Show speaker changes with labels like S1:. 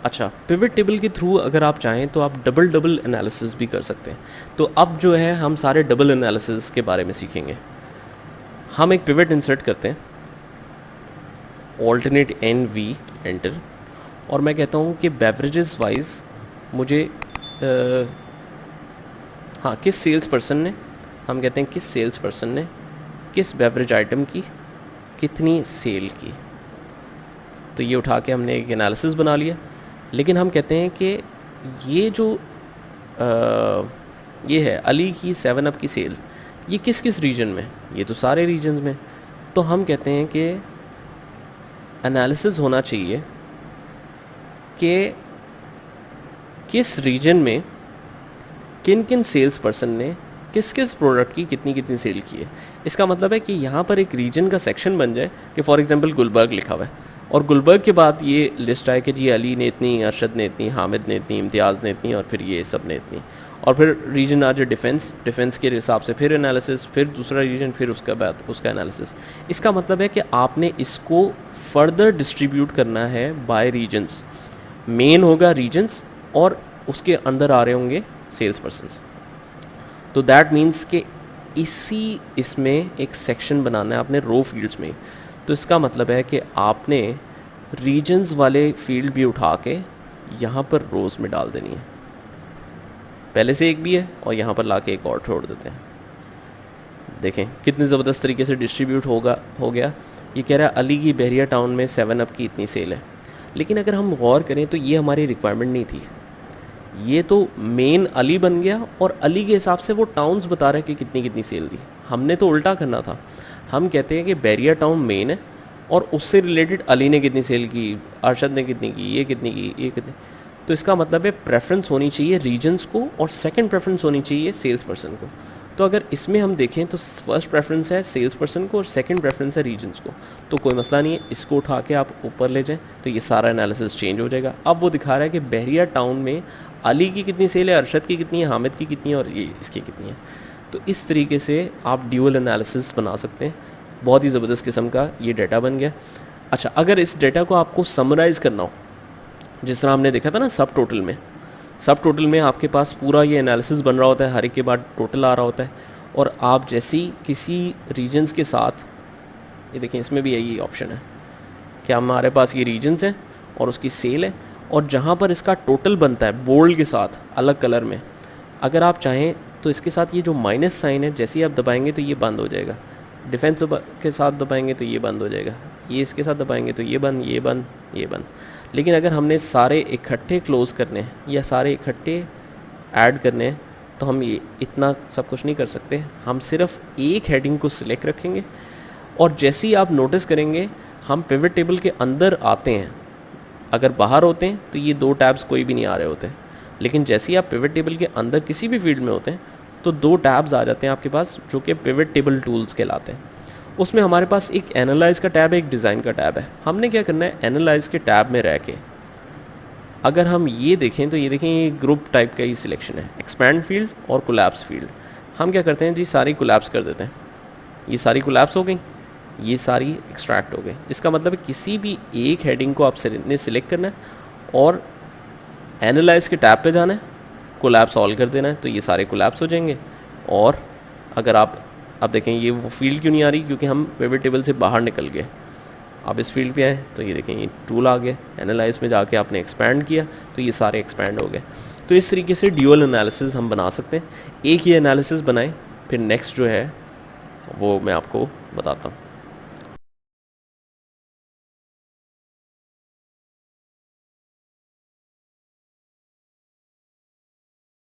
S1: अच्छा, pivot table के through अगर आप चाहें तो आप डबल एनालिसिस भी कर सकते हैं। तो अब जो है हम सारे डबल एनालिसिस के बारे में सीखेंगे। हम एक पिवट इंसर्ट करते हैं, ऑल्टरनेट एन वी एंटर, और मैं कहता हूँ कि बेवरेजेस वाइज मुझे हाँ किस सेल्स पर्सन ने, हम कहते हैं किस सेल्स पर्सन ने किस बेवरेज आइटम की कितनी सेल की। तो ये उठा के हमने एक एनालिसिस बना लिया। लेकिन हम कहते हैं कि ये जो ये है अली की 7 अप की सेल, ये किस किस रीजन में, ये तो सारे रीजन्स में। तो हम कहते हैं कि एनालिसिस होना चाहिए कि किस रीजन में किन किन सेल्स पर्सन ने किस किस प्रोडक्ट की कितनी कितनी सेल की है। इसका मतलब है कि यहाँ पर एक रीजन का सेक्शन बन जाए कि फॉर एग्जांपल गुलबर्ग लिखा हुआ है, और गुलबर्ग के बाद ये लिस्ट आए कि जी अली ने इतनी, अरशद ने इतनी, हामिद ने इतनी, इम्तियाज़ ने इतनी, और फिर ये सब ने इतनी। और फिर रीजन आ जाए डिफेंस के हिसाब से फिर एनालिसिस, फिर दूसरा रीजन, फिर उसके बाद उसका एनालिसिस। इसका मतलब है कि आपने इसको फर्दर डिस्ट्रीब्यूट करना है बाय रीजन्स। मेन होगा रीजन्स और उसके अंदर आ रहे होंगे सेल्स पर्सन्स। तो दैट मीन्स कि इसमें एक सेक्शन बनाना है आपने रो फील्ड्स में। तो इसका मतलब है कि आपने रीजन्स वाले फील्ड भी उठा के यहाँ पर रोज़ में डाल देनी है। पहले से एक भी है और यहाँ पर लाके एक और छोड़ देते हैं। देखें कितनी ज़बरदस्त तरीके से डिस्ट्रीब्यूट हो गया। ये कह रहा है अली की बहरिया टाउन में 7 अप की इतनी सेल है। लेकिन अगर हम गौर करें तो ये हमारी रिक्वायरमेंट नहीं थी। ये तो मेन अली बन गया और अली के हिसाब से वो टाउन्स बता रहे हैं कि कितनी कितनी सेल दी। हमने तो उल्टा करना था। हम कहते हैं कि बैरिया टाउन मेन है और उससे रिलेटेड अली ने कितनी सेल की, अरशद ने कितनी की, ये कितनी की, ये कितनी। तो इसका मतलब है प्रेफरेंस होनी चाहिए रीजन्स को और सेकंड प्रेफरेंस होनी चाहिए सेल्स पर्सन को। तो अगर इसमें हम देखें तो फर्स्ट प्रेफरेंस है सेल्स पर्सन को और सेकंड प्रेफरेंस है रीजन्स को। तो कोई मसला नहीं है, इसको उठा के आप ऊपर ले जाएं तो ये सारा एनालिसिस चेंज हो जाएगा। अब वो दिखा रहा है कि बहरिया टाउन में अली की कितनी सेल है, अरशद की कितनी है, हामिद की कितनी है और ये इसकी कितनी है। तो इस तरीके से आप ड्यूअल एनालिसिस बना सकते हैं। बहुत ही ज़बरदस्त किस्म का ये डाटा बन गया। अच्छा, अगर इस डाटा को आपको समराइज़ करना हो, जिस तरह हमने देखा था ना सब टोटल में आपके पास पूरा ये एनालिसिस बन रहा होता है, हर एक के बाद टोटल आ रहा होता है। और आप जैसी किसी रीजन्स के साथ, ये देखें इसमें भी यही ऑप्शन है कि हमारे पास ये रीजन्स हैं और उसकी सेल है, और जहाँ पर इसका टोटल बनता है बोल्ड के साथ अलग कलर में, अगर आप चाहें तो इसके साथ ये जो माइनस साइन है जैसे ही आप दबाएंगे तो ये बंद हो जाएगा। डिफेंस के साथ दबाएंगे तो ये बंद हो जाएगा, ये इसके साथ दबाएंगे तो ये बंद, ये बंद, ये बंद। लेकिन अगर हमने सारे इकट्ठे क्लोज़ करने हैं या सारे इकट्ठे ऐड करने हैं तो हम ये इतना सब कुछ नहीं कर सकते। हम सिर्फ एक हेडिंग को सिलेक्ट रखेंगे और जैसे ही आप नोटिस करेंगे हम पिवट टेबल के अंदर आते हैं, अगर बाहर होते हैं तो ये 2 टैब्स कोई भी नहीं आ रहे होते। लेकिन जैसे ही आप पिवट टेबल के अंदर किसी भी फील्ड में होते हैं तो 2 टैब्स आ जाते हैं आपके पास जो कि पिवट टेबल टूल्स कहलाते हैं। उसमें हमारे पास एक एनालाइज का टैब है, एक डिज़ाइन का टैब है। हमने क्या करना है, एनालाइज के टैब में रह के अगर हम ये देखें तो ये देखें ये ग्रुप टाइप का ही सिलेक्शन है, एक्सपैंड फील्ड और कोलैप्स फील्ड। हम क्या करते हैं जी, सारी कोलैप्स कर देते हैं। ये सारी कोलैप्स हो गई, ये सारी एक्सट्रैक्ट हो गई। इसका मतलब है किसी भी एक हेडिंग को आप ने सिलेक्ट करना है और एनालाइज के टैब पे जाना है, कोलैप्स ऑल कर देना है, तो ये सारे कोलैप्स हो जाएंगे। और अगर आप अब देखें ये वो फील्ड क्यों नहीं आ रही, क्योंकि हम पिवट टेबल से बाहर निकल गए। आप इस फील्ड पे आए तो ये देखें ये टूल आ गया, एनालाइज में जाके आपने एक्सपैंड किया तो ये सारे एक्सपैंड हो गए। तो इस तरीके से ड्यूअल एनालिसिस हम बना सकते हैं। एक ही एनालिसिस बनाएं, फिर नेक्स्ट जो है वो मैं आपको बताता हूँ।